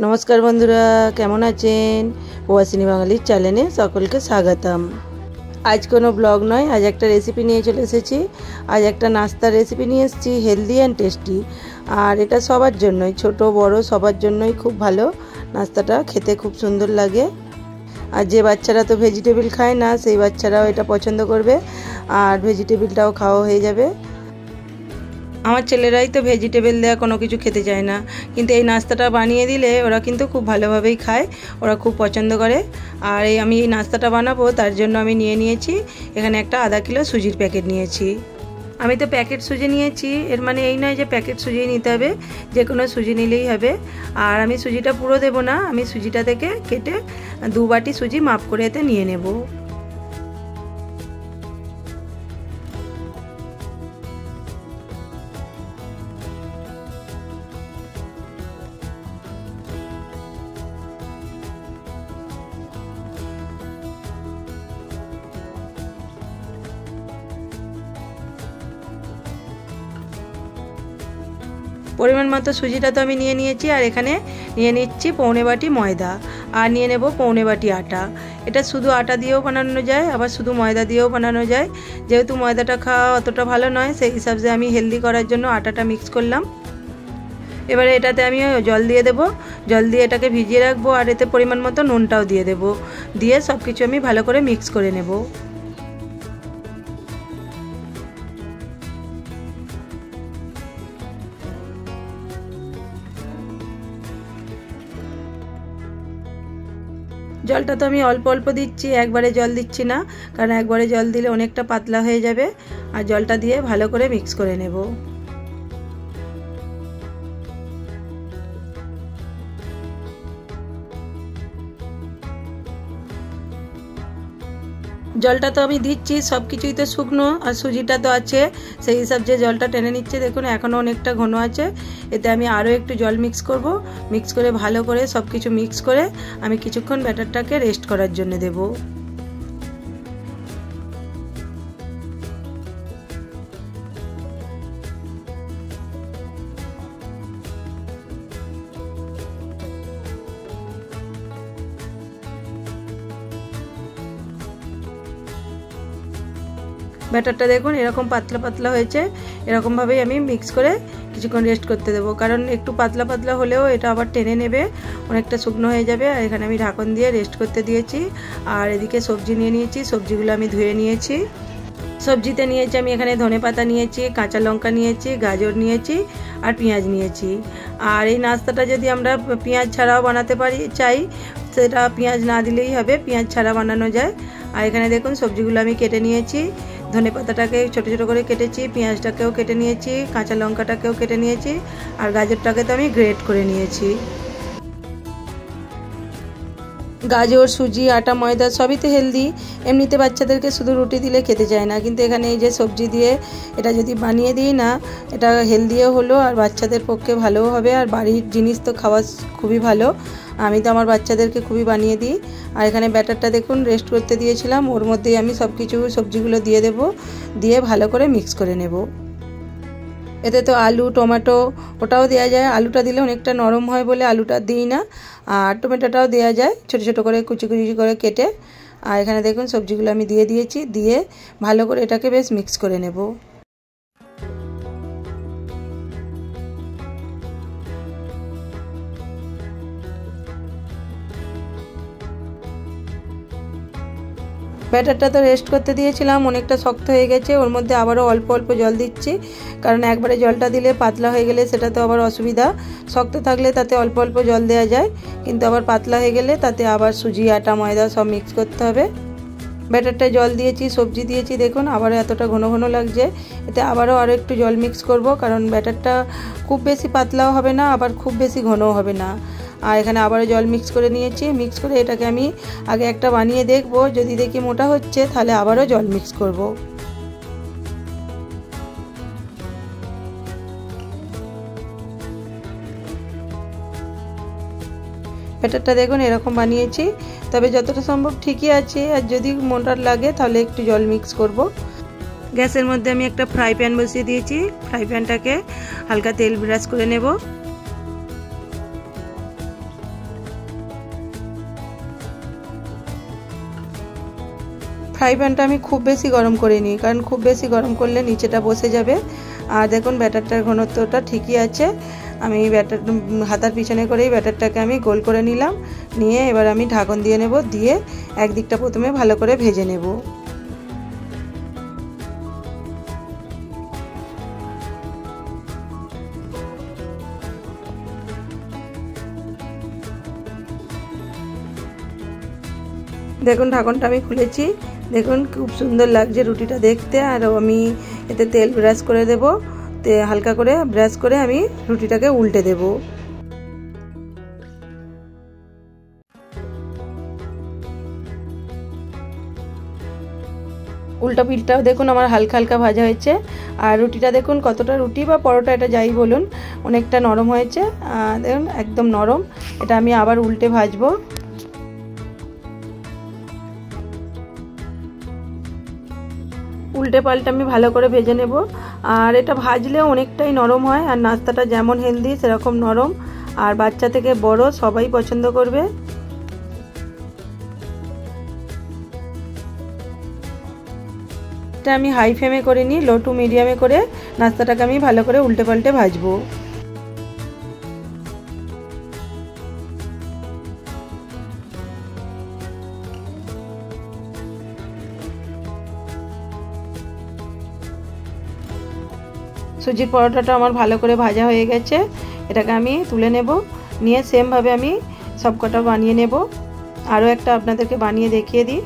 नमस्कार बंधुरा केमन आছেন প্রবাসিনী বাঙালির চ্যানেলে সকলকে স্বাগতম। आज कोनो ब्लग नय, आज एक रेसिपि নিয়ে চলে এসেছি। आज एक नास्तार रेसिपि নিয়ে এসেছি, हेल्दी एंड टेस्टी। और এটা সবার জন্যই, ছোট বড় সবার জন্যই খুব ভালো। নাস্তাটা খেতে খুব সুন্দর লাগে। আর যে বাচ্চারা তো ভেজিটেবল খায় না, সেই বাচ্চারাও এটা পছন্দ করবে আর ভেজিটেবলটাও খাওয়া হয়ে যাবে। আমার ছেলেরাই তো ভেজিটেবল দেয়া কোনো কিছু খেতে চায় না, কিন্তু এই নাস্তাটা বানিয়ে দিলে ওরা কিন্তু খুব ভালোভাবেই খায়, ওরা খুব পছন্দ করে। আর আমি এই নাস্তাটা বানাবো, তার জন্য আমি নিয়ে নিয়েছি এখানে একটা আধা কিলো সুজির প্যাকেট নিয়েছি। আমি তো প্যাকেট সুজি নিয়েছি, এর মানে এই নয় যে প্যাকেট সুজি নিতে হবে, যে কোনো সুজি নিলেই হবে। আর আমি সুজিটা পুরো দেবো না, আমি সুজিটা থেকে কেটে 2 বাটি সুজি মাপ করে এতে নিয়ে নেব। परिमाण मतो सुजीटा तो निये निয়েছি। আর এখানে নিয়ে নিচ্ছি পৌনে বাটি ময়দা আর নিয়ে নেব পৌনে বাটি আটা। এটা শুধু আটা দিয়েও বানানো যায়, আবার শুধু ময়দা দিয়েও বানানো যায়। যেহেতু ময়দাটা খাওয়া অতটা ভালো নয়, সেই হিসাবে আমি হেলদি করার জন্য আটাটা মিক্স করলাম। এবারে এটাতে আমি জল দিয়ে দেব, জল দিয়ে এটাকে ভিজিয়ে রাখবো। আর এতে পরিমাণ মতো নুনটাও দিয়ে দেব, দিয়ে সব কিছু আমি ভালো করে মিক্স করে নেব। জলটা তো আমি অল্প অল্প দিচ্ছি, একবারে জল দিচ্ছি না, কারণ একবারে জল দিলে অনেকটা পাতলা হয়ে যাবে। আর জলটা দিয়ে ভালো করে মিক্স করে নেব। জলটা তো আমি দিচ্ছি, সব কিছুই তো শুকনো আর সুজিটা তো আছে, সেই হিসাব যে জলটা টেনে নিচ্ছে। দেখুন এখনও অনেকটা ঘন আছে, এতে আমি আরও একটু জল মিক্স করব। মিক্স করে ভালো করে সব কিছু মিক্স করে আমি কিছুক্ষণ ব্যাটারটাকে রেস্ট করার জন্য দেব। ব্যাটারটা দেখুন এরকম পাতলা পাতলা হয়েছে, এরকম ভাবেই আমি মিক্স করে কিছুক্ষণ রেস্ট করতে দেবো, কারণ একটু পাতলা পাতলা হলেও এটা আবার টেনে নেবে, অনেকটা শুকনো হয়ে যাবে। আর এখানে আমি ঢাকন দিয়ে রেস্ট করতে দিয়েছি। আর এদিকে সবজি নিয়ে নিয়েছি, সবজিগুলো আমি ধুয়ে নিয়েছি। সবজিতে নিয়েছি আমি এখানে ধনেপাতা নিয়েছি, কাঁচা লঙ্কা নিয়েছি, গাজর নিয়েছি আর পেঁয়াজ নিয়েছি। আর এই নাস্তাটা যদি আমরা পেঁয়াজ ছাড়াও বানাতে চাই, সেটা পেঁয়াজ না দিলেই হবে, পেঁয়াজ ছাড়া বানানো যায়। আর এখানে দেখুন সবজিগুলো আমি কেটে নিয়েছি, ধনেপাতাটাকে ছোট ছোট করে কেটেছি, পেঁয়াজটাকেও কেটে নিয়েছি, কাঁচা লঙ্কাটাকেও কেটে নিয়েছি, আর গাজরটাকে তো আমি গ্রেট করে নিয়েছি। গাজর, সুজি, আটা, ময়দা সবই তো হেলদি। এমনিতে বাচ্চাদেরকে শুধু রুটি দিলে খেতে চায় না, কিন্তু এখানে এই যে সবজি দিয়ে এটা যদি বানিয়ে দিই না, এটা হেলদিও হলো আর বাচ্চাদের পক্ষে ভালোও হবে। আর বাড়ির জিনিস তো খাওয়া খুবই ভালো, আমি তো আমার বাচ্চাদেরকে খুবই বানিয়ে দিই। আর এখানে ব্যাটারটা দেখুন রেস্ট করতে দিয়েছিলাম, ওর মধ্যেই আমি সব কিছু সবজিগুলো দিয়ে দেব, দিয়ে ভালো করে মিক্স করে নেব। এতে তো আলু, টমেটো ওটাও দেওয়া যায়, আলুটা দিলে অনেকটা নরম হয় বলে আলুটা দিই না। আর টমেটোটাও দেওয়া যায় ছোট ছোট করে কুচি কুচি করে কেটে। আর এখানে দেখুন সবজিগুলো আমি দিয়ে দিয়েছি, দিয়ে ভালো করে এটাকে বেশ মিক্স করে নেব। ব্যাটারটা তো রেস্ট করতে দিয়েছিলাম, অনেকটা শক্ত হয়ে গেছে, ওর মধ্যে আবারও অল্প অল্প জল দিচ্ছি, কারণ একবারে জলটা দিলে পাতলা হয়ে গেলে সেটা তো আবার অসুবিধা। শক্ত থাকলে তাতে অল্প অল্প জল দেওয়া যায়, কিন্তু আবার পাতলা হয়ে গেলে তাতে আবার সুজি, আটা, ময়দা সব মিক্স করতে হবে। ব্যাটারটায় জল দিয়েছি, সবজি দিয়েছি, দেখুন আবারও এতটা ঘন ঘন লাগছে। এতে আবারও আরও একটু জল মিক্স করব, কারণ ব্যাটারটা খুব বেশি পাতলাও হবে না, আবার খুব বেশি ঘনও হবে না। আর এখানে আবারও জল মিক্স করে নিয়েছি, মিক্স করে এটাকে আমি আগে একটা বানিয়ে দেখব, যদি দেখি মোটা হচ্ছে তাহলে আবারও জল মিক্স করব। ব্যাটারটা দেখুন এরকম বানিয়েছি, তবে যতটা সম্ভব ঠিকই আছে। আর যদি মোটা লাগে তাহলে একটু জল মিক্স করব। গ্যাসের মধ্যে আমি একটা ফ্রাই প্যান বসিয়ে দিয়েছি, ফ্রাই প্যানটাকে হালকা তেল ব্রাশ করে নেব। ফ্রাই প্যানটা আমি খুব বেশি গরম করিনি, কারণ খুব বেশি গরম করলে নিচেটা বসে যাবে। আর দেখুন ব্যাটারটার ঘনত্বটা ঠিকই আছে। আমি ব্যাটার হাতার পিছনে করেই ব্যাটারটাকে আমি গোল করে নিলাম, নিয়ে এবার আমি ঢাকন দিয়ে নেব, দিয়ে একদিকটা প্রথমে ভালো করে ভেজে নেব। দেখুন ঢাকনটা আমি খুলেছি, দেখুন খুব সুন্দর লাগছে রুটিটা দেখতে। আর আমি এতে তেল ব্রাশ করে দেব, হালকা করে ব্রাশ করে আমি রুটিটাকে উল্টে দেব। উল্টা পিঠটাও দেখুন আমার হালকা হালকা ভাজা হয়েছে। আর রুটিটা দেখুন কতটা, রুটি বা পরোটা এটা যাই বলুন, অনেকটা নরম হয়েছে। দেখুন একদম নরম। এটা আমি আবার উল্টে ভাজবো। উল্টে পাল্টে আমি ভালো করে ভেজে নেব। আর এটা ভাজলেও অনেকটাই নরম হয়, আর নাস্তাটা যেমন হেলদি সেরকম নরম, আর বাচ্চা থেকে বড় সবাই পছন্দ করবে। এটা আমি হাই ফ্লেমে করে নিই, লো টু মিডিয়ামে করে নাস্তাটাকে আমি ভালো করে উল্টে পাল্টে ভাজবো। সুজির পরোটাটা আমার ভালো করে ভাজা হয়ে গেছে, এটাকে আমি তুলে নেব, নিয়ে সেমভাবে আমি সবকটা বানিয়ে নেব। আরও একটা আপনাদেরকে বানিয়ে দেখিয়ে দিই।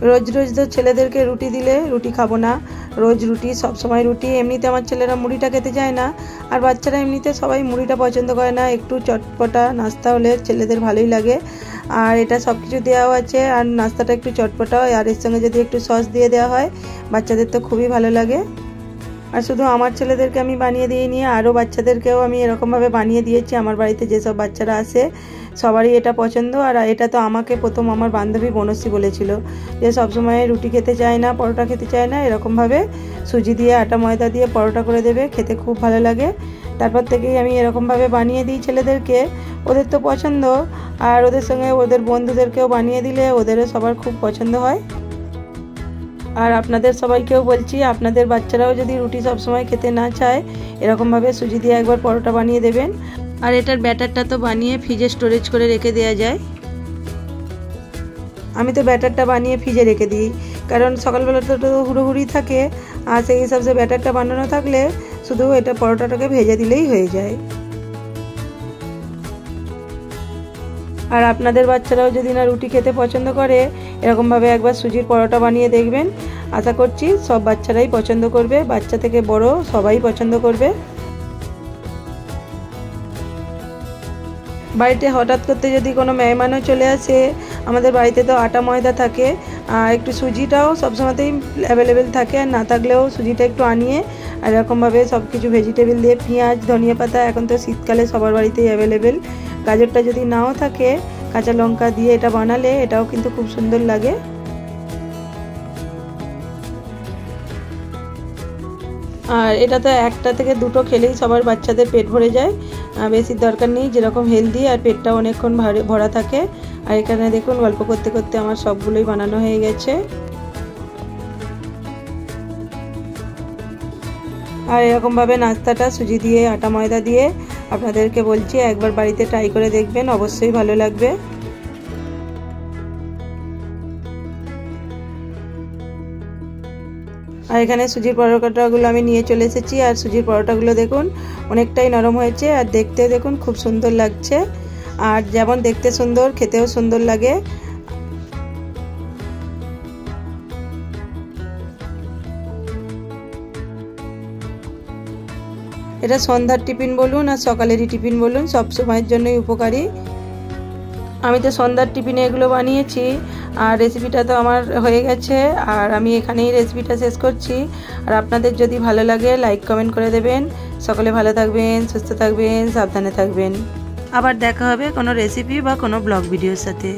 রোজ রোজ তো ছেলেদেরকে রুটি দিলে রুটি খাবো না, রোজ রুটি, সব সময় রুটি। এমনিতে আমার ছেলেরা মুড়িটা খেতে চায় না, আর বাচ্চারা এমনিতে সবাই মুড়িটা পছন্দ করে না। একটু চটপটা নাস্তা হলে ছেলেদের ভালোই লাগে। আর এটা সব কিছু দেওয়াও আছে, আর নাস্তাটা একটু চটপটা হয়, আর এর সঙ্গে যদি একটু সস দিয়ে দেওয়া হয় বাচ্চাদের তো খুবই ভালো লাগে। আর শুধু আমার ছেলেদেরকে আমি বানিয়ে দিইনি, আরও বাচ্চাদেরকেও আমি এরকমভাবে বানিয়ে দিয়েছি। আমার বাড়িতে যেসব বাচ্চারা আসে সবারই এটা পছন্দ। আর এটা তো আমাকে প্রথম আমার বান্ধবী বনশ্রী বলেছিল যে সবসময় রুটি খেতে চায় না, পরোটা খেতে চায় না, এরকমভাবে সুজি দিয়ে আটা ময়দা দিয়ে পরোটা করে দেবে, খেতে খুব ভালো লাগে। তারপর থেকেই আমি এরকমভাবে বানিয়ে দিই ছেলেদেরকে, ওদের তো পছন্দ। আর ওদের সঙ্গে ওদের বন্ধুদেরকেও বানিয়ে দিলে ওদেরও সবার খুব পছন্দ হয়। আর আপনাদের সবাইকেও বলছি, আপনাদের বাচ্চারাও যদি রুটি সবসময় খেতে না চায়, এরকমভাবে সুজি দিয়ে একবার পরোটা বানিয়ে দেবেন। আর এটার ব্যাটারটা তো বানিয়ে ফ্রিজে স্টোরেজ করে রেখে দেওয়া যায়। আমি তো ব্যাটারটা বানিয়ে ফ্রিজে রেখে দিই, কারণ সকালবেলা তো হুড়োহুড়ি থাকে, আর সেই হিসাবে ব্যাটারটা বানানো থাকলে শুধু এটা পরোটাটাকে ভেজে দিলেই হয়ে যায়। আর আপনাদের বাচ্চারাও যদি না রুটি খেতে পছন্দ করে, এরকমভাবে একবার সুজির পরোটা বানিয়ে দেখবেন। আশা করছি সব বাচ্চারাই পছন্দ করবে, বাচ্চা থেকে বড় সবাই পছন্দ করবে। বাড়িতে হঠাৎ করতে যদি কোনো মেহমানও চলে আসে, আমাদের বাড়িতে তো আটা ময়দা থাকে, আর একটু সুজিটাও সবসময়তেই অ্যাভেলেবেল থাকে। আর না থাকলেও সুজিটা একটু আনিয়ে আর এরকমভাবে সব কিছু ভেজিটেবল দিয়ে, পেঁয়াজ, ধনিয়া পাতা, এখন তো শীতকালে সবার বাড়িতেই অ্যাভেলেবেল, গাজরটা যদি নাও থাকে কাঁচা লঙ্কা দিয়ে এটা বানালে এটাও কিন্তু খুব সুন্দর লাগে। আর এটা তো একটা থেকে দুটো খেলেই সবার বাচ্চাদের পেট ভরে যায়, বেশি দরকার নেই, যেরকম হেলদি আর পেটটা অনেকক্ষণ ভরা থাকে। আর এখানে দেখুন গল্প করতে করতে আমার সবগুলোই বানানো হয়ে গেছে। আর এরকমভাবে নাস্তাটা সুজি দিয়ে আটা ময়দা দিয়ে আপনাদেরকে বলছি একবার বাড়িতে ট্রাই করে দেখবেন, অবশ্যই ভালো লাগবে। আর এখানে সুজির পরোটাগুলো আমি নিয়ে চলে এসেছি, আর সুজির পরোটাগুলো দেখুন অনেকটাই নরম হয়েছে, আর দেখতে দেখুন খুব সুন্দর লাগছে। আর যেমন দেখতে সুন্দর, খেতেও সুন্দর লাগে। এটা সন্ধ্যার টিফিন বলুন আর সকালেরই টিফিন বলুন, সব সময়ের জন্যই উপকারী। আমি তো সন্ধ্যার টিফিনে এগুলো বানিয়েছি, আর রেসিপিটা তো আমার হয়ে গেছে, আর আমি এখানেই রেসিপিটা শেষ করছি। আর আপনাদের যদি ভালো লাগে লাইক কমেন্ট করে দেবেন। সকলে ভালো থাকবেন, সুস্থ থাকবেন, সাবধানে থাকবেন। আবার দেখা হবে কোনো রেসিপি বা কোনো ব্লগ ভিডিওর সাথে।